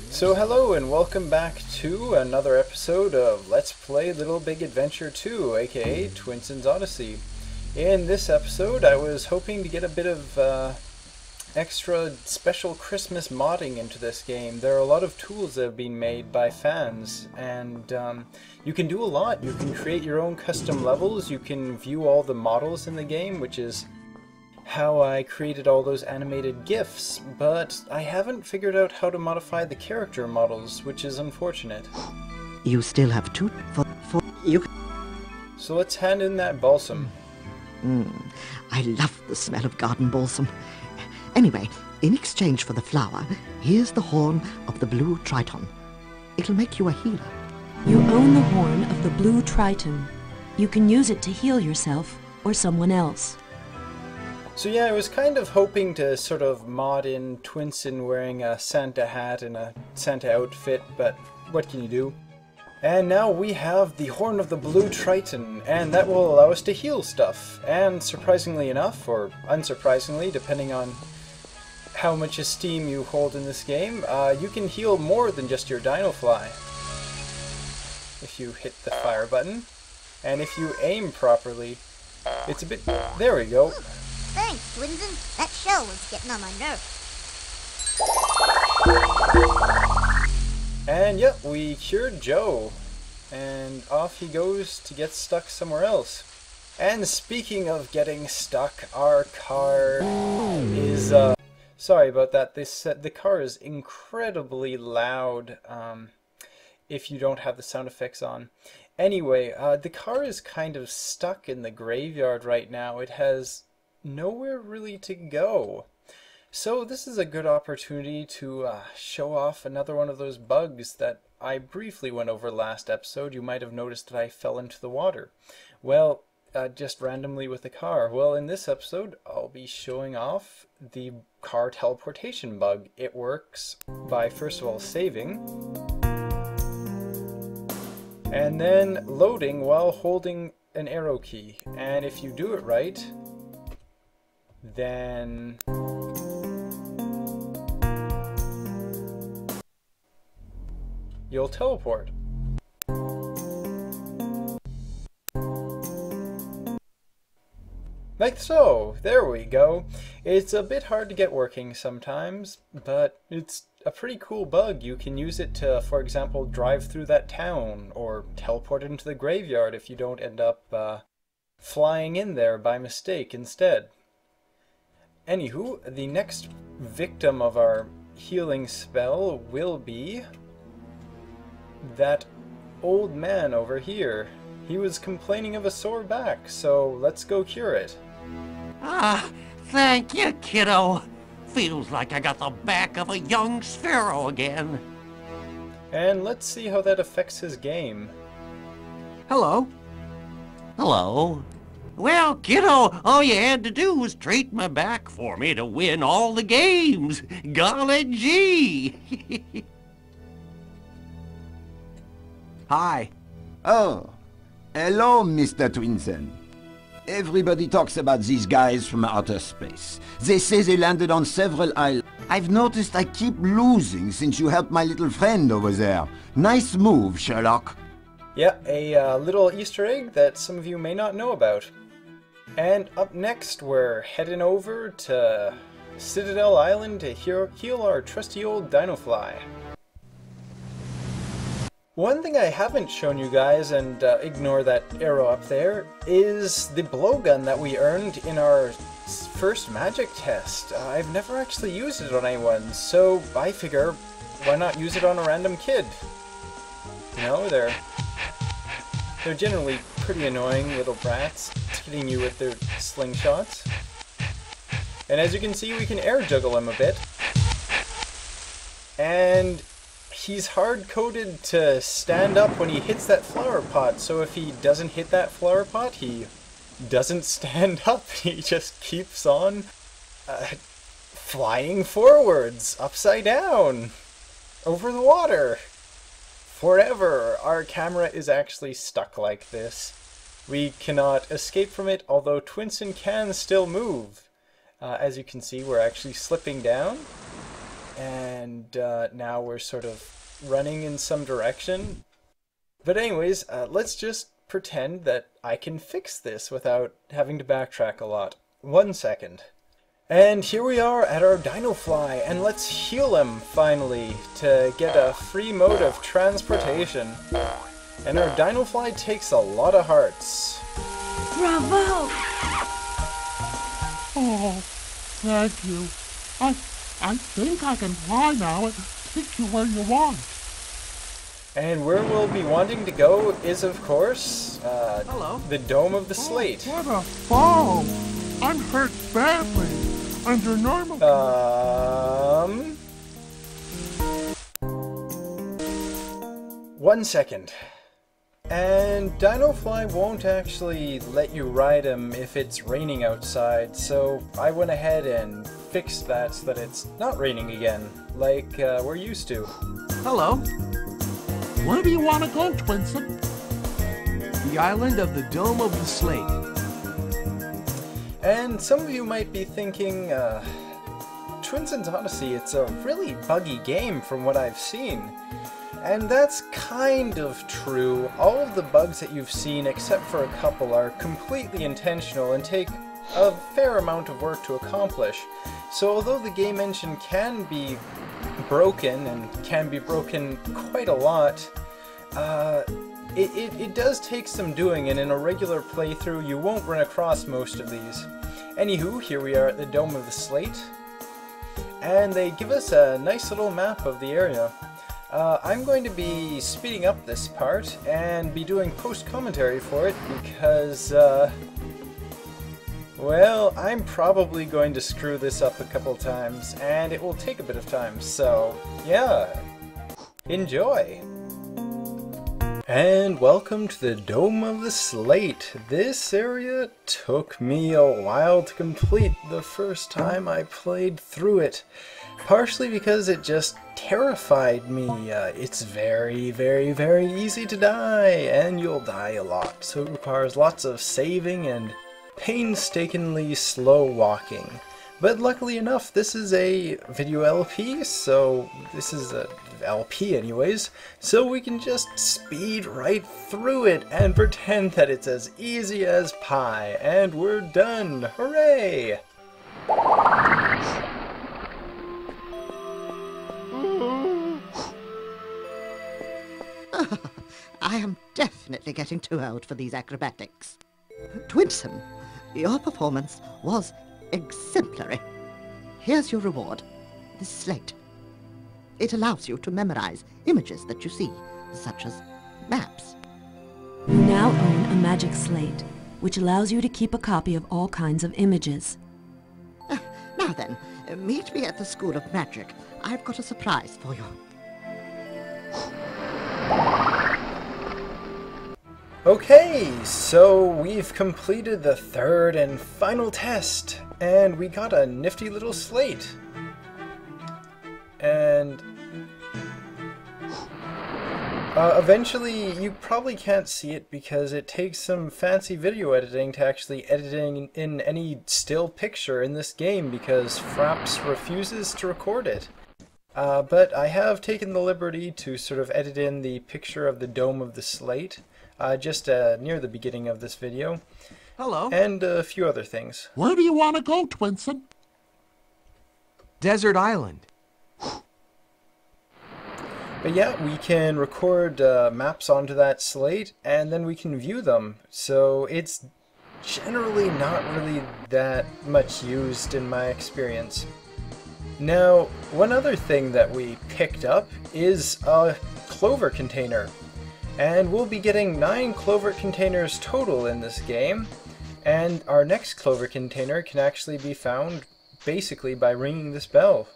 So hello and welcome back to another episode of Let's Play Little Big Adventure 2, aka Twinson's Odyssey. In this episode I was hoping to get a bit of extra special Christmas modding into this game. There are a lot of tools that have been made by fans, and you can do a lot. You can create your own custom levels, you can view all the models in the game, which is how I created all those animated GIFs, but I haven't figured out how to modify the character models, which is unfortunate. You still have two for you. So let's hand in that balsam. I love the smell of garden balsam. Anyway, in exchange for the flower, here's the horn of the blue triton. It'll make you a healer. You own the horn of the blue triton. You can use it to heal yourself or someone else. So yeah, I was kind of hoping to sort of mod in Twinson wearing a Santa hat and a Santa outfit, but what can you do? And now we have the Horn of the Blue Triton, and that will allow us to heal stuff. And surprisingly enough, or unsurprisingly, depending on how much esteem you hold in this game, you can heal more than just your Dinofly. If you hit the fire button, and if you aim properly, it's a bit... There we go. Thanks, Twinson. That shell was getting on my nerves. And yep, we cured Joe. And off he goes to get stuck somewhere else. And speaking of getting stuck, our car is... Sorry about that. The car is incredibly loud if you don't have the sound effects on. Anyway, the car is kind of stuck in the graveyard right now. It has nowhere really to go. So this is a good opportunity to show off another one of those bugs that I briefly went over last episode. You might have noticed that I fell into the water. Well, just randomly with the car. Well, in this episode, I'll be showing off the car teleportation bug. It works by, first of all, saving, and then loading while holding an arrow key. And if you do it right, then you'll teleport. Like so. There we go. It's a bit hard to get working sometimes, but it's a pretty cool bug. You can use it to, for example, drive through that town, or teleport into the graveyard if you don't end up flying in there by mistake instead. Anywho, the next victim of our healing spell will be that old man over here. He was complaining of a sore back, so let's go cure it. Ah, thank you, kiddo. Feels like I got the back of a young sparrow again. And let's see how that affects his game. Hello. Hello. Well, kiddo, all you had to do was treat my back for me to win all the games. Golly gee. Hi. Oh, hello, Mr. Twinson. Everybody talks about these guys from outer space. They say they landed on several islands. I've noticed I keep losing since you helped my little friend over there. Nice move, Sherlock. Yeah, a little Easter egg that some of you may not know about. And up next, we're heading over to Citadel Island to heal our trusty old Dinofly. One thing I haven't shown you guys, and ignore that arrow up there, is the blowgun that we earned in our first magic test. I've never actually used it on anyone, so I figure, why not use it on a random kid? You know, they're generally pretty annoying little brats, hitting you with their slingshots. And as you can see, we can air juggle him a bit. And he's hard-coded to stand up when he hits that flower pot, so if he doesn't hit that flower pot, he doesn't stand up. He just keeps on flying forwards, upside down, over the water. Forever. Our camera is actually stuck like this. We cannot escape from it, although Twinson can still move. As you can see, we're actually slipping down. and now we're sort of running in some direction. But anyways, let's just pretend that I can fix this without having to backtrack a lot. 1 second. And here we are at our Dinofly, and let's heal him finally to get a free mode of transportation. And our Dinofly takes a lot of hearts. Bravo! Oh, thank you. I think I can fly now and take you where you want. And where we'll be wanting to go is, of course, the Dome of the Slate. What a fall! I'm hurt badly. Under normal... 1 second. And Dinofly won't actually let you ride him if it's raining outside, so I went ahead and fixed that so that it's not raining again, like we're used to. Hello. Where do you want to go, Twinsen? The island of the Dome of the Slate. And some of you might be thinking, Twinsen's Odyssey, it's a really buggy game from what I've seen. And that's kind of true. All of the bugs that you've seen, except for a couple, are completely intentional and take a fair amount of work to accomplish. So although the game engine can be broken, and can be broken quite a lot, it does take some doing, and in a regular playthrough you won't run across most of these. Anywho, here we are at the Dome of the Slate, and they give us a nice little map of the area. I'm going to be speeding up this part and be doing post-commentary for it because, well, I'm probably going to screw this up a couple times, and it will take a bit of time, so, yeah, enjoy! And welcome to the Dome of the Slate. This area took me a while to complete the first time I played through it. Partially because it just terrified me. It's very, very, very easy to die, and you'll die a lot. So it requires lots of saving and painstakingly slow walking. But luckily enough, this is a video LP, so this is a LP anyways, so we can just speed right through it and pretend that it's as easy as pie, and we're done! Hooray! I am definitely getting too old for these acrobatics. Twinsen, your performance was exemplary. Here's your reward, this slate. It allows you to memorize images that you see, such as maps. You now own a magic slate, which allows you to keep a copy of all kinds of images. Now then, meet me at the School of Magic. I've got a surprise for you. Okay, so we've completed the third and final test, and we got a nifty little slate. And eventually, you probably can't see it because it takes some fancy video editing to actually editing in any still picture in this game because Fraps refuses to record it. But I have taken the liberty to sort of edit in the picture of the Dome of the Slate, just near the beginning of this video. Hello. And a few other things. Where do you want to go, Twinsen? Desert Island. But yeah, we can record maps onto that slate, and then we can view them. So it's generally not really that much used in my experience. Now, one other thing that we picked up is a clover container. And we'll be getting 9 clover containers total in this game. And our next clover container can actually be found basically by ringing this bell.